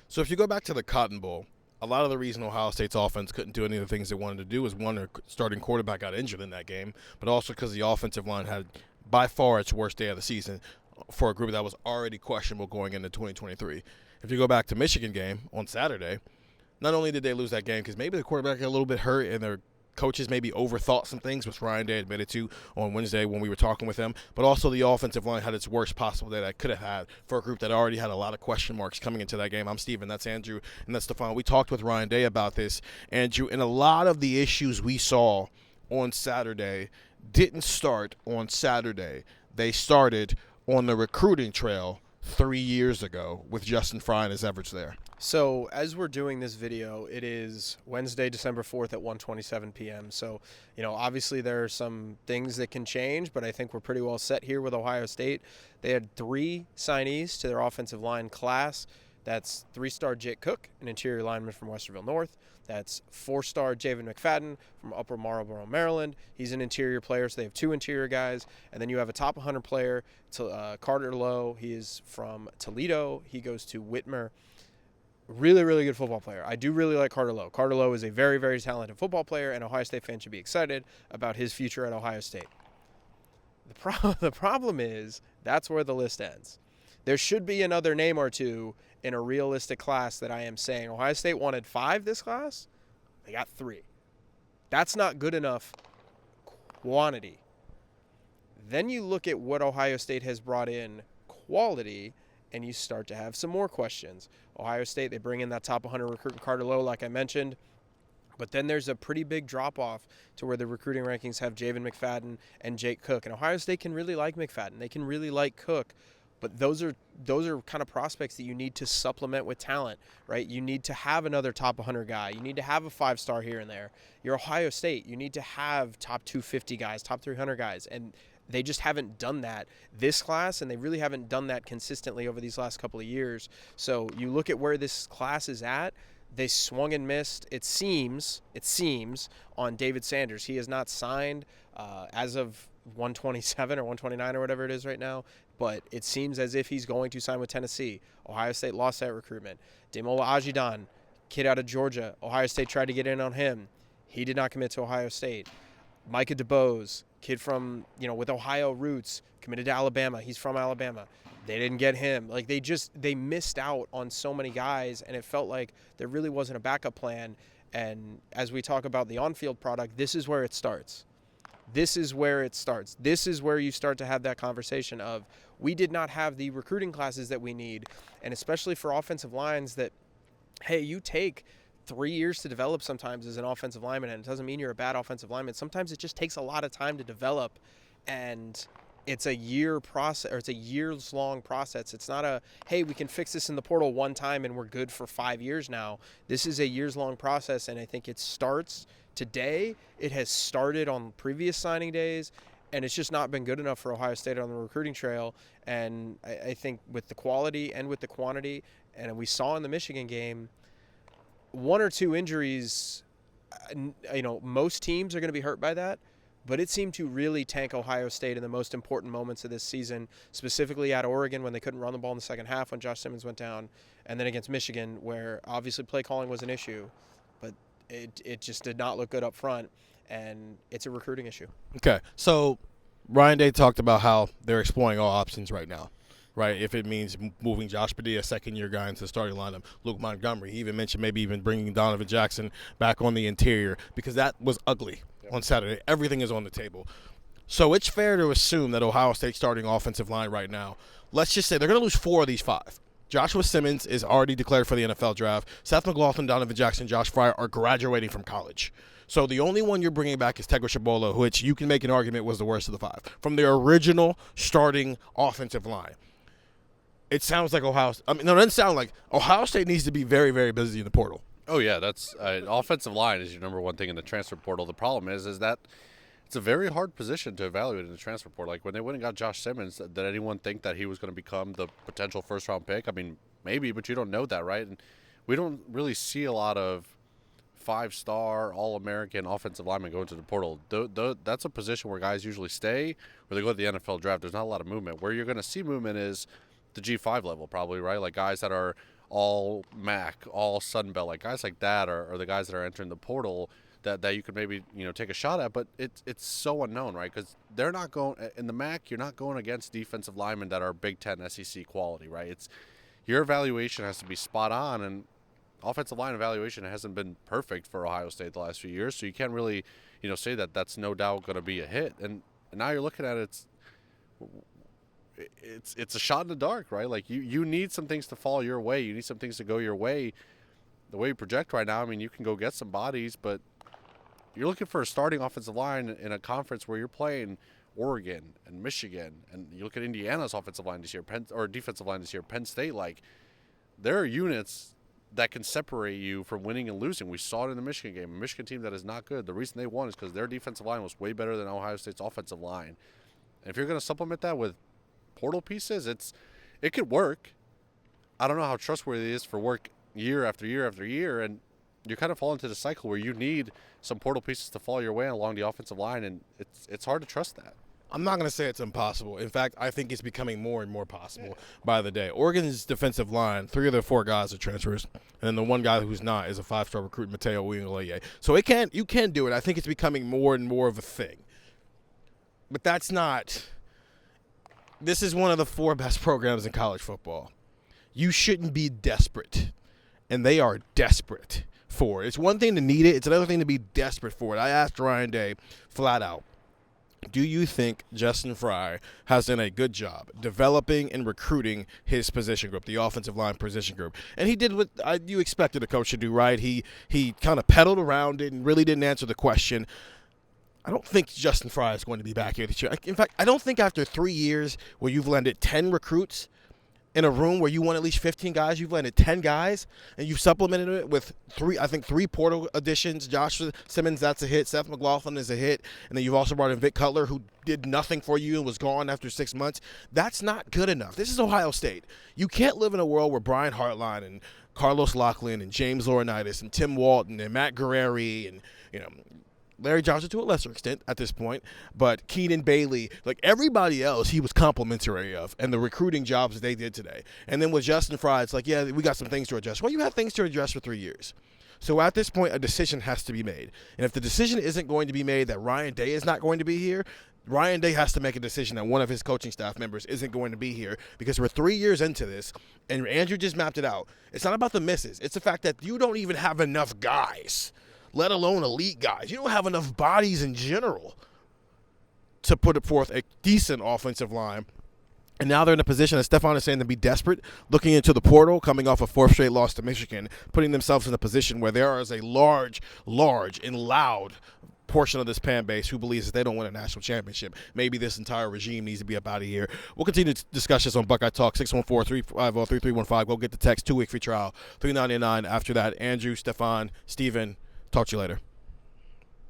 So if you go back to the Cotton Bowl, a lot of the reason Ohio State's offense couldn't do any of the things they wanted to do was one, their starting quarterback got injured in that game, but also because the offensive line had by far its worst day of the season for a group that was already questionable going into 2023. If you go back to Michigan game on Saturday, not only did they lose that game because maybe the quarterback got a little bit hurt and their coaches maybe overthought some things, which Ryan Day admitted to on Wednesday when we were talking with him, but also the offensive line had its worst possible day that it could have had for a group that already had a lot of question marks coming into that game. I'm Steven, that's Andrew, and that's Stefan. We talked with Ryan Day about this, Andrew, and a lot of the issues we saw on Saturday didn't start on Saturday. They started on the recruiting trail 3 years ago with Justin Frye and his efforts there. So as we're doing this video, it is Wednesday, December 4th at 1:27 p.m. So, obviously there are some things that can change, but I think we're pretty well set here with Ohio State. They had 3 signees to their offensive line class. That's 3-star Jake Cook, an interior lineman from Westerville North. That's 4-star Javen McFadden from Upper Marlboro, Maryland. He's an interior player, so they have 2 interior guys. And then you have a top 100 player, Carter Lowe. He is from Toledo. He goes to Whitmer. Really, really good football player. I do really like Carter Lowe. Carter Lowe is a very, very talented football player, and Ohio State fans should be excited about his future at Ohio State. The problem is that's where the list ends. There should be another name or two in a realistic class that I am saying. Ohio State wanted 5 this class. They got 3. That's not good enough quantity. Then you look at what Ohio State has brought in quality, and you start to have some more questions. Ohio State, they bring in that top 100 recruit, Carter Lowe, like I mentioned. But then there's a pretty big drop-off to where the recruiting rankings have Javen McFadden and Jake Cook. And Ohio State can really like McFadden. They can really like Cook. But those are kind of prospects that you need to supplement with talent, right? You need to have another top 100 guy. You need to have a 5-star here and there. You're Ohio State. You need to have top 250 guys, top 300 guys. And they just haven't done that this class, and they really haven't done that consistently over these last couple of years. So you look at where this class is at. They swung and missed, it seems, on David Sanders. He is not signed as of 127 or 129 or whatever it is right now, but it seems as if he's going to sign with Tennessee. Ohio State lost that recruitment. Demola Ajidan, kid out of Georgia. Ohio State tried to get in on him. He did not commit to Ohio State. Micah DeBose, kid from, with Ohio roots, committed to Alabama. He's from Alabama. They didn't get him. Like, they missed out on so many guys, and it felt like there really wasn't a backup plan. And as we talk about the on-field product, this is where it starts. This is where it starts. This is where you start to have that conversation of, we did not have the recruiting classes that we need, and especially for offensive lines that, hey, you take 3 years to develop sometimes as an offensive lineman, and it doesn't mean you're a bad offensive lineman. Sometimes it just takes a lot of time to develop, and it's a year process, or it's a years-long process. It's not a, hey, we can fix this in the portal one time and we're good for 5 years now. This is a years-long process, and I think it starts today. It has started on previous signing days, and it's just not been good enough for Ohio State on the recruiting trail. And I think with the quality and with the quantity, and we saw in the Michigan game, 1 or 2 injuries, most teams are going to be hurt by that, but it seemed to really tank Ohio State in the most important moments of this season, specifically at Oregon when they couldn't run the ball in the second half when Josh Simmons went down, and then against Michigan where obviously play calling was an issue, but it just did not look good up front, and it's a recruiting issue. Okay, so Ryan Day talked about how they're exploring all options right now. Right, if it means moving Josh Padilla, second-year guy, into the starting lineup, Luke Montgomery. He even mentioned maybe even bringing Donovan Jackson back on the interior because that was ugly on Saturday. Everything is on the table. So it's fair to assume that Ohio State's starting offensive line right now, let's just say they're going to lose 4 of these 5. Joshua Simmons is already declared for the NFL draft. Seth McLaughlin, Donovan Jackson, Josh Frye are graduating from college. So the only one you're bringing back is Tegra Shabola, which you can make an argument was the worst of the 5 from the original starting offensive line. It sounds like it doesn't sound like Ohio State needs to be very, very busy in the portal. Oh, yeah, that's offensive line is your number one thing in the transfer portal. The problem is that it's a very hard position to evaluate in the transfer portal. Like when they went and got Josh Simmons, did anyone think that he was going to become the potential first-round pick? I mean, maybe, but you don't know that, right? And we don't really see a lot of 5-star All-American offensive linemen going to the portal. That's a position where guys usually stay, where they go to the NFL draft. There's not a lot of movement. Where you're going to see movement is the G5 level probably, right? Like guys that are all MAC, all Sun Belt, like guys like that are the guys that are entering the portal that you could maybe take a shot at, but it's so unknown, right? Because they're not going in the MAC. You're not going against defensive linemen that are Big Ten SEC quality, right? It's your evaluation has to be spot on, and offensive line evaluation hasn't been perfect for Ohio State the last few years, so you can't really say that that's no doubt going to be a hit. And now you're looking at it's a shot in the dark, right? Like you need some things to fall your way. You need some things to go your way. The way you project right now, I mean, you can go get some bodies, but you're looking for a starting offensive line in a conference where you're playing Oregon and Michigan, and you look at Indiana's offensive line this year, defensive line this year, Penn State. Like, there are units that can separate you from winning and losing. We saw it in the Michigan game. A Michigan team that is not good. The reason they won is because their defensive line was way better than Ohio State's offensive line. And if you're going to supplement that with portal pieces, it could work. I don't know how trustworthy it is for work year after year after year, and you kind of fall into the cycle where you need some portal pieces to fall your way along the offensive line, and it's hard to trust that. I'm not going to say it's impossible. In fact, I think it's becoming more and more possible by the day. Oregon's defensive line, 3 of their 4 guys are transfers, and then the one guy who's not is a 5-star recruit, Mateo Uiagalelei. So you can do it. I think it's becoming more and more of a thing. But that's not – this is one of the 4 best programs in college football. You shouldn't be desperate, and they are desperate for it. It's one thing to need it. It's another thing to be desperate for it. I asked Ryan Day flat out, do you think Justin Frye has done a good job developing and recruiting his position group, the offensive line position group? And he did what you expected a coach to do, right? He kind of pedaled around it and really didn't answer the question. I don't think Justin Frye is going to be back here this year. In fact, I don't think after 3 years where you've landed 10 recruits in a room where you want at least 15 guys, you've landed 10 guys, and you've supplemented it with 3 portal additions. Josh Simmons, that's a hit. Seth McLaughlin is a hit. And then you've also brought in Vic Cutler, who did nothing for you and was gone after 6 months. That's not good enough. This is Ohio State. You can't live in a world where Brian Hartline and Carlos Loughlin and James Laurinaitis and Tim Walton and Matt Guerreri and, Larry Johnson to a lesser extent at this point, but Keenan Bailey, like everybody else, he was complimentary of, and the recruiting jobs that they did today. And then with Justin Frye, it's like, yeah, we got some things to address. Well, you have things to address for 3 years. So at this point, a decision has to be made. And if the decision isn't going to be made that Ryan Day is not going to be here, Ryan Day has to make a decision that one of his coaching staff members isn't going to be here, because we're 3 years into this, and Andrew just mapped it out. It's not about the misses. It's the fact that you don't even have enough guys, let alone elite guys. You don't have enough bodies in general to put forth a decent offensive line. And now they're in a position, as Stefan is saying, to be desperate, looking into the portal, coming off a 4th straight loss to Michigan, putting themselves in a position where there is a large and loud portion of this fan base who believes that they don't win a national championship. Maybe this entire regime needs to be up out of here. We'll continue to discuss this on Buckeye Talk, 614-350-3315. Go get the text, 2-week free trial, $3.99. After that, Andrew, Stefan, Steven, talk to you later.